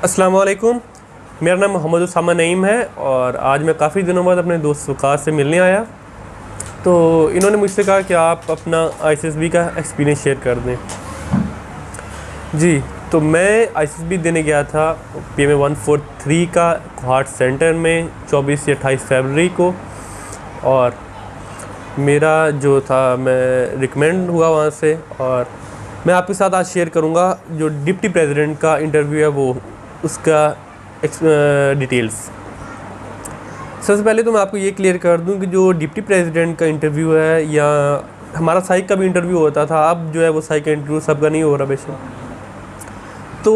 अस्सलाम वालेकुम। मेरा नाम मोहम्मद उसामा नईम है और आज मैं काफ़ी दिनों बाद अपने दोस्त वक़ार से मिलने आया। तो इन्होंने मुझसे कहा कि आप अपना आईएसएसबी का एक्सपीरियंस शेयर कर दें। जी, तो मैं आईएसएसबी देने गया था पीएमए 143 का कोहाट सेंटर में 24 से 28 फरवरी को। और मेरा जो था, मैं रिकमेंड हुआ वहाँ से। और मैं आपके साथ आज शेयर करूँगा जो डिप्टी प्रेसिडेंट का इंटरव्यू है वो उसका डिटेल्स। सबसे पहले तो मैं आपको ये क्लियर कर दूं कि जो डिप्टी प्रेसिडेंट का इंटरव्यू है या हमारा साइक का भी इंटरव्यू होता था, अब जो है वो साइक का इंटरव्यू सबका नहीं हो रहा बेशक। तो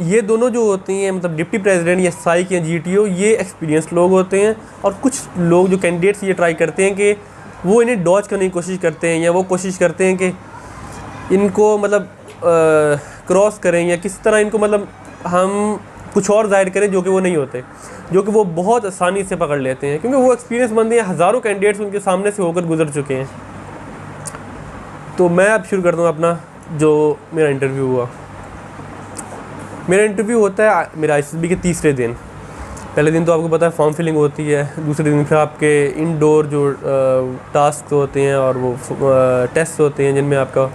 ये दोनों जो होती हैं, मतलब डिप्टी प्रेसिडेंट या साइक या जीटीओ, ये एक्सपीरियंस लोग होते हैं। और कुछ लोग जो कैंडिडेट्स ये ट्राई करते हैं कि वो इन्हें डॉज करने की कोशिश करते हैं या वो कोशिश करते हैं कि इनको मतलब क्रॉस करें या किस तरह इनको मतलब हम कुछ और ज़ाहिर करें जो कि वो नहीं होते, जो कि वो बहुत आसानी से पकड़ लेते हैं, क्योंकि वो एक्सपीरियंस बंदे हैं। हज़ारों कैंडिडेट्स उनके सामने से होकर गुजर चुके हैं। तो मैं अब शुरू करता हूँ अपना जो मेरा इंटरव्यू हुआ। मेरा इंटरव्यू होता है मेरे आईएसएसबी के तीसरे दिन। पहले दिन तो आपको पता है फॉर्म फिलिंग होती है, दूसरे दिन फिर आपके इनडोर जो टास्क होते हैं और वो टेस्ट होते हैं जिनमें आपका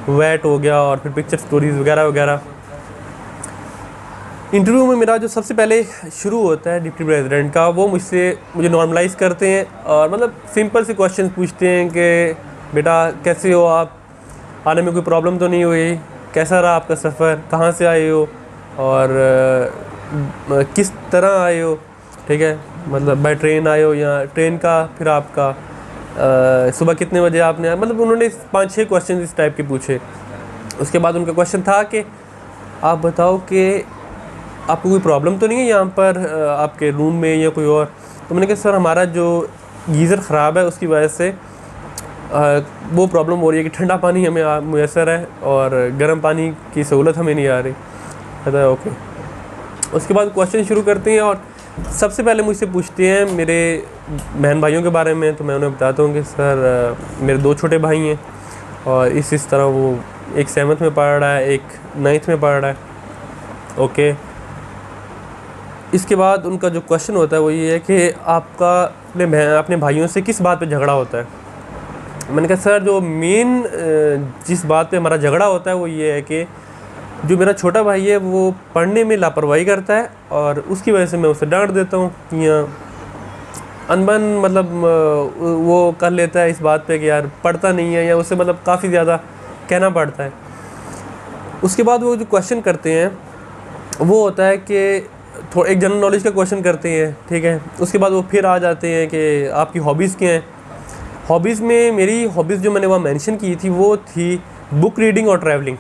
वैट हो गया और फिर पिक्चर स्टोरीज़ वगैरह वगैरह। इंटरव्यू में मेरा जो सबसे पहले शुरू होता है डिप्टी प्रेसिडेंट का, वो मुझे नॉर्मलाइज़ करते हैं और मतलब सिंपल से क्वेश्चन पूछते हैं कि बेटा कैसे हो आप, आने में कोई प्रॉब्लम तो नहीं हुई, कैसा रहा आपका सफ़र, कहाँ से आए हो और किस तरह आए हो, ठीक है, मतलब बाय ट्रेन आए हो या ट्रेन का, फिर आपका सुबह कितने बजे आपने आया। मतलब उन्होंने 5-6 क्वेश्चन इस टाइप के पूछे। उसके बाद उनका क्वेश्चन था कि आप बताओ कि आपको कोई प्रॉब्लम तो नहीं है यहाँ पर आपके रूम में या कोई और। तो मैंने कहा सर हमारा जो गीज़र ख़राब है उसकी वजह से वो प्रॉब्लम हो रही है कि ठंडा पानी हमें मुयसर है और गर्म पानी की सहूलत हमें नहीं आ रही। कहता है ओके। उसके बाद क्वेश्चन शुरू करते हैं और सबसे पहले मुझसे पूछते हैं मेरे बहन भाइयों के बारे में। तो मैं उन्हें बताता हूँ कि सर मेरे 2 छोटे भाई हैं और इस तरह वो एक 7th में पढ़ रहा है, एक 9th में पढ़ रहा है। ओके। इसके बाद उनका जो क्वेश्चन होता है वो ये है कि आपका अपने भाइयों से किस बात पे झगड़ा होता है। मैंने कहा सर जो मेन जिस बात पे हमारा झगड़ा होता है वो ये है कि जो मेरा छोटा भाई है वो पढ़ने में लापरवाही करता है और उसकी वजह से मैं उसे डांट देता हूँ या अनबन मतलब वो कर लेता है इस बात पे कि यार पढ़ता नहीं है, या उसे मतलब काफ़ी ज़्यादा कहना पड़ता है। उसके बाद वो जो क्वेश्चन करते हैं वो होता है कि एक जनरल नॉलेज का क्वेश्चन करते हैं, ठीक है। उसके बाद वो फिर आ जाते हैं कि आपकी हॉबीज़ क्या हैं। हॉबीज़ में मेरी हॉबीज़ जो मैंने वहाँ मेंशन की थी वो थी बुक रीडिंग और ट्रैवलिंग।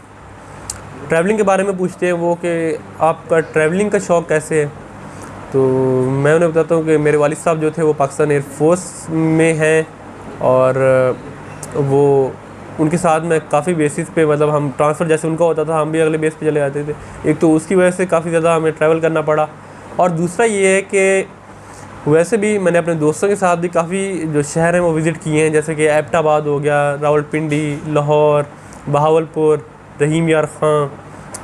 ट्रैवलिंग के बारे में पूछते हैं वो कि आपका ट्रैवलिंग का शौक़ कैसे है। तो मैं उन्हें बताता हूँ कि मेरे वालिद साहब जो थे वो पाकिस्तान एयरफोर्स में हैं और वो उनके साथ में काफ़ी बेसिस पे, मतलब हम ट्रांसफ़र जैसे उनका होता था हम भी अगले बेस पे चले जाते थे। एक तो उसकी वजह से काफ़ी ज़्यादा हमें ट्रैवल करना पड़ा और दूसरा ये है कि वैसे भी मैंने अपने दोस्तों के साथ भी काफ़ी जो शहर हैं वो विज़िट किए हैं, जैसे कि एबटाबाद हो गया, रावलपिंडी, लाहौर, बहावलपुर, रहीम यार ख़ां,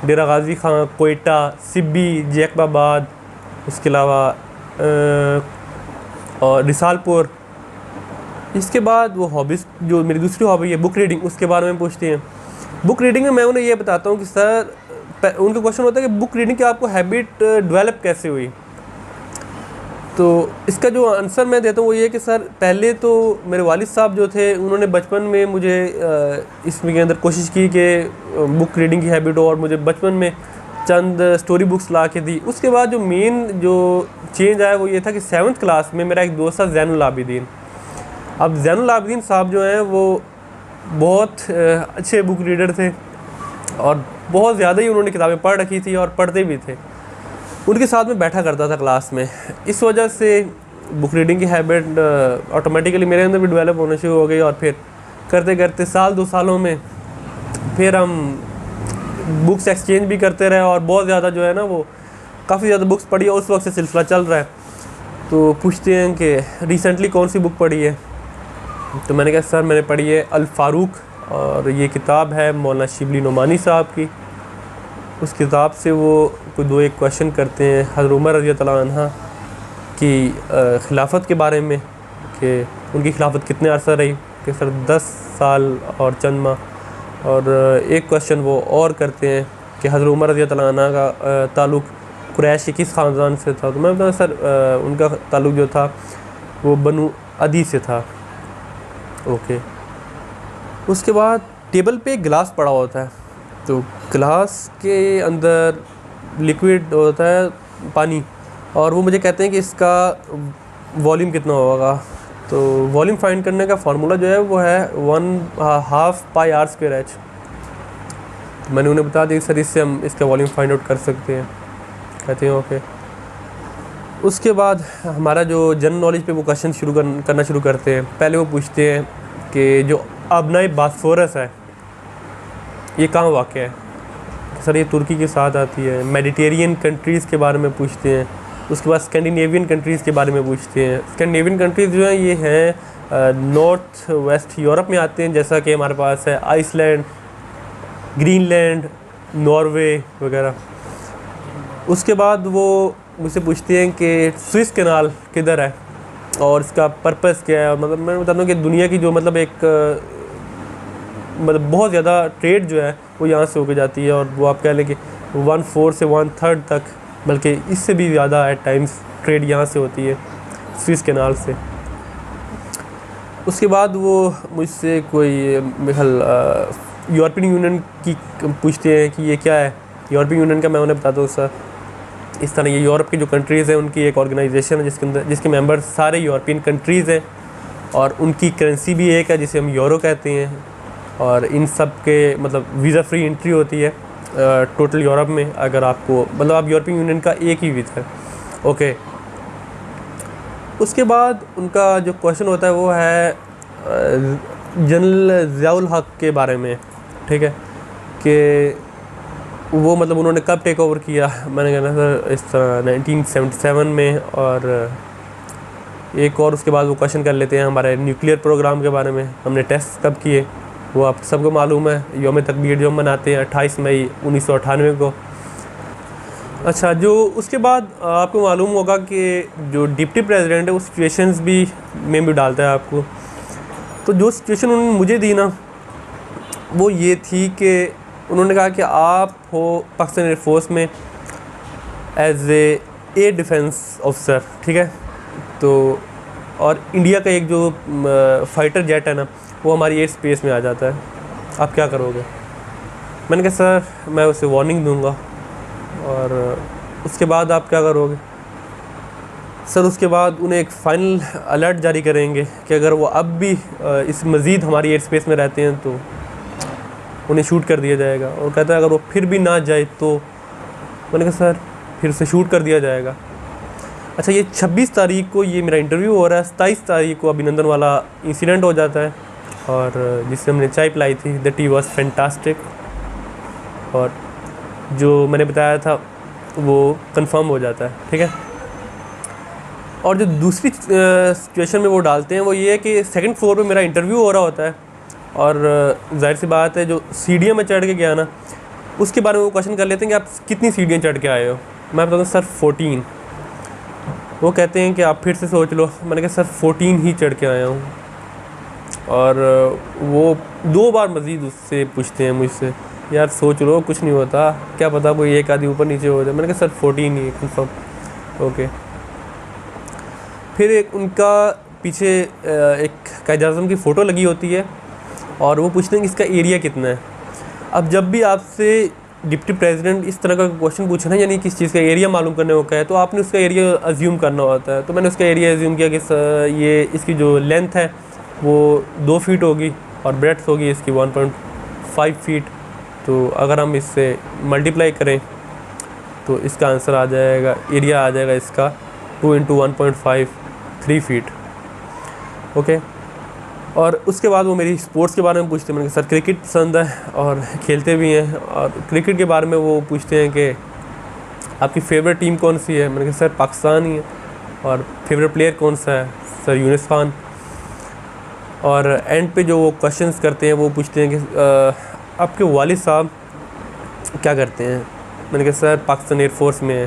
डेरा गाज़ी ख़ां, कोयटा, सिब्बी, जैकबाबाद, उसके अलावा और रिसालपुर। इसके बाद वो हॉबीज़ जो मेरी दूसरी हॉबी है बुक रीडिंग, उसके बारे में पूछते हैं। बुक रीडिंग में मैं उन्हें ये बताता हूँ कि सर उनका क्वेश्चन होता है कि बुक रीडिंग की आपको हैबिट डेवलप कैसे हुई। तो इसका जो आंसर मैं देता हूँ वो ये कि सर पहले तो मेरे वालिद साहब जो थे उन्होंने बचपन में मुझे इसमें के अंदर कोशिश की कि बुक रीडिंग की हैबिट हो और मुझे बचपन में चंद स्टोरी बुक्स ला के दी। उसके बाद जो मेन जो चेंज आया वो ये था कि 7th क्लास में मेरा एक दोस्त था ज़ैनुल आबिदीन। अब ज़ैनुल आबिदीन साहब जो हैं वो बहुत अच्छे बुक रीडर थे और बहुत ज़्यादा ही उन्होंने किताबें पढ़ रखी थी और पढ़ते भी थे। उनके साथ में बैठा करता था क्लास में, इस वजह से बुक रीडिंग की हैबिट ऑटोमेटिकली मेरे अंदर भी डेवलप होना शुरू हो गई। और फिर करते करते 2 सालों में फिर हम बुक्स एक्सचेंज भी करते रहे और बहुत ज़्यादा जो है ना वो काफ़ी ज़्यादा बुक्स पढ़ी है। उस वक्त से सिलसिला चल रहा है। तो पूछते हैं कि रिसेंटली कौन सी बुक पढ़ी है। तो मैंने कहा सर मैंने पढ़ी है अल फारूक और ये किताब है मौलाना शिबली नोमानी साहब की। उस किताब से वो कोई दो एक क्वेश्चन करते हैं हज़रत उमर रज़ी अल्लाह अन्हा की खिलाफत के बारे में, कि उनकी खिलाफत कितने अरसा रही, कि सर 10 साल और चंद माह। और एक क्वेश्चन वो और करते हैं कि हज़रत उमर रज़ी अल्लाह अन्हा का ताल्लुक़ कुरैश के किस ख़ानदान से था। तो मैं बताऊँ सर उनका ताल्लुक़ जो था वो बनु अदी से था। ओके, उसके बाद टेबल पे एक गिलास पड़ा होता है, तो गिलास के अंदर लिक्विड होता है पानी, और वो मुझे कहते हैं कि इसका वॉल्यूम कितना होगा। तो वॉल्यूम फाइंड करने का फार्मूला जो है वो है 1/2 πr²h। तो मैंने उन्हें बता दिया सर इससे हम इसका वॉल्यूम फाइंड आउट कर सकते हैं। कहते हैं ओके। उसके बाद हमारा जो जनरल नॉलेज पे वो क्वेश्चन करना शुरू करते हैं। पहले वो पूछते हैं कि जो अबनाए बास्फोरस है ये कहाँ वाक़या है। सर ये तुर्की के साथ आती है। मेडिटेरियन कंट्रीज़ के बारे में पूछते हैं। उसके बाद स्कैंडिनेवियन कंट्रीज़ के बारे में पूछते हैं। स्कैंडिनेवियन कंट्रीज़ जो हैं ये हैं नॉर्थ वेस्ट यूरोप में आते हैं, जैसा कि हमारे पास है आइसलैंड, ग्रीनलैंड, नॉर्वे वगैरह। उसके बाद वो मुझसे पूछते हैं कि स्विस कैनाल किधर है और इसका पर्पस क्या है। मतलब मैं बताता हूँ कि दुनिया की जो मतलब एक मतलब बहुत ज़्यादा ट्रेड जो है वो यहाँ से होकर जाती है, और वो आप कह लें कि 1/4 से 1/3 तक, बल्कि इससे भी ज़्यादा एट टाइम्स ट्रेड यहाँ से होती है स्विस कैनाल से। उसके बाद वो मुझसे कोई यूरोपियन यूनियन की पूछते हैं कि ये क्या है। यूरोपियन यूनियन का मैं उन्हें बताता हूँ सर इस तरह, ये यूरोप की जो कंट्रीज़ हैं उनकी एक ऑर्गेनाइजेशन है जिसके मेंबर सारे यूरोपियन कंट्रीज़ हैं, और उनकी करेंसी भी एक है जिसे हम यूरो कहते हैं। और इन सब के मतलब वीज़ा फ्री एंट्री होती है टोटल यूरोप में, अगर आपको मतलब आप यूरोपियन यूनियन का एक ही वीज़ा है। ओके, उसके बाद उनका जो क्वेश्चन होता है वो है जनरल ज़ियाउल हक के बारे में, ठीक है, कि वो मतलब उन्होंने कब टेक ओवर किया। मैंने कहा सर इस तरह 1977 में। और एक और उसके बाद वो क्वेश्चन कर लेते हैं हमारे न्यूक्लियर प्रोग्राम के बारे में, हमने टेस्ट कब किए, वो आप सबको मालूम है। यौम तकबीर जो हम मनाते हैं 28 मई 1998 को। अच्छा, जो उसके बाद आपको मालूम होगा कि जो डिप्टी प्रेसिडेंट है वो सिचुएशंस भी में भी डालता है आपको। तो जो सिचुएशन उन्होंने मुझे दी ना वो ये थी कि उन्होंने कहा कि आप हो पाकिस्तान एयरफोर्स में एज एयर डिफेंस ऑफिसर, ठीक है, तो और इंडिया का एक जो फाइटर जेट है ना वो हमारी एयर स्पेस में आ जाता है, आप क्या करोगे। मैंने कहा सर मैं उसे वार्निंग दूंगा। और उसके बाद आप क्या करोगे। सर उसके बाद उन्हें एक फ़ाइनल अलर्ट जारी करेंगे कि अगर वो अब भी इस मज़ीद हमारी एयर स्पेस में रहते हैं तो उन्हें शूट कर दिया जाएगा। और कहता है अगर वो फिर भी ना जाए तो, मैंने कहा सर फिर से शूट कर दिया जाएगा। अच्छा, ये 26 तारीख को ये मेरा इंटरव्यू हो रहा है, 27 तारीख को अभिनंदन वाला इंसिडेंट हो जाता है, और जिससे हमने चाय पिलाई थी, द टी वॉज फैंटास्टिक, और जो मैंने बताया था वो कंफर्म हो जाता है, ठीक है। और जो दूसरी सिचुएशन में वो डालते हैं वो ये है कि सेकंड फ्लोर पे मेरा इंटरव्यू हो रहा होता है, और जाहिर सी बात है जो सीढ़ियाँ में चढ़ के गया ना उसके बारे में वो क्वेश्चन कर लेते हैं कि आप कितनी सीढ़ियाँ चढ़ के आए हो। मैं बताता हूँ सर 14। वो कहते हैं कि आप फिर से सोच लो। मैंने कहा सर 14 ही चढ़ के आया हूँ। और वो 2 बार मज़ीद उससे पूछते हैं मुझसे, यार सोच लो कुछ नहीं होता, क्या पता कोई एक आधी ऊपर नीचे हो जाए। मैंने कहा सर 14 ही कंफर्म। ओके, फिर एक उनका पीछे एक कायद-ए-आज़म की फ़ोटो लगी होती है, और वो पूछते हैं कि इसका एरिया कितना है। अब जब भी आपसे डिप्टी प्रेसिडेंट इस तरह का क्वेश्चन पूछे ना, यानी किस चीज़ का एरिया मालूम करने को कहे, तो आपने उसका एरिया अज्यूम करना होता है। तो मैंने उसका एरिया अज्यूम किया कि ये इसकी जो लेंथ है वो 2 फीट होगी और ब्रेड्थ होगी इसकी 1.5 फीट। तो अगर हम इससे मल्टीप्लाई करें तो इसका आंसर आ जाएगा, एरिया आ जाएगा इसका 2 × 1.5 3 फीट। ओके, और उसके बाद वो मेरी स्पोर्ट्स के बारे में पूछते हैं। मैंने कहा सर क्रिकेट पसंद है और खेलते भी हैं। और क्रिकेट के बारे में वो पूछते हैं कि आपकी फेवरेट टीम कौन सी है। मैंने कहा सर पाकिस्तान ही है। और फेवरेट प्लेयर कौन सा है, सर यूनिस खान। और एंड पे जो वो क्वेश्चंस करते हैं वो पूछते हैं कि आपके वालिद साहब क्या करते हैं। मैंने कहा सर पाकिस्तान एयरफोर्स में है।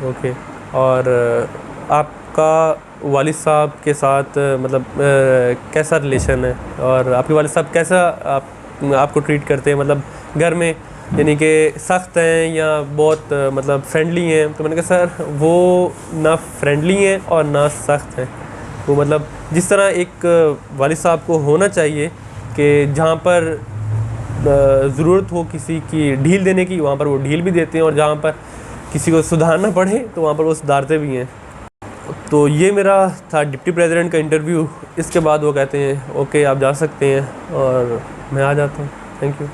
ओके, और आपका वालिद साहब के साथ मतलब कैसा रिलेशन है, और आपके वालिद साहब कैसा आपको ट्रीट करते हैं, मतलब घर में, यानी कि सख्त हैं या बहुत मतलब फ्रेंडली हैं? तो मैंने कहा सर वो ना फ्रेंडली हैं और ना सख्त हैं, वो मतलब जिस तरह एक वालिद साहब को होना चाहिए कि जहाँ पर ज़रूरत हो किसी की ढील देने की, वहाँ पर वो ढील भी देते हैं, और जहाँ पर किसी को सुधारना पड़े तो वहाँ पर वो सुधारते भी हैं। तो ये मेरा था डिप्टी प्रेसिडेंट का इंटरव्यू। इसके बाद वो कहते हैं ओके आप जा सकते हैं, और मैं आ जाता हूँ। Thank you.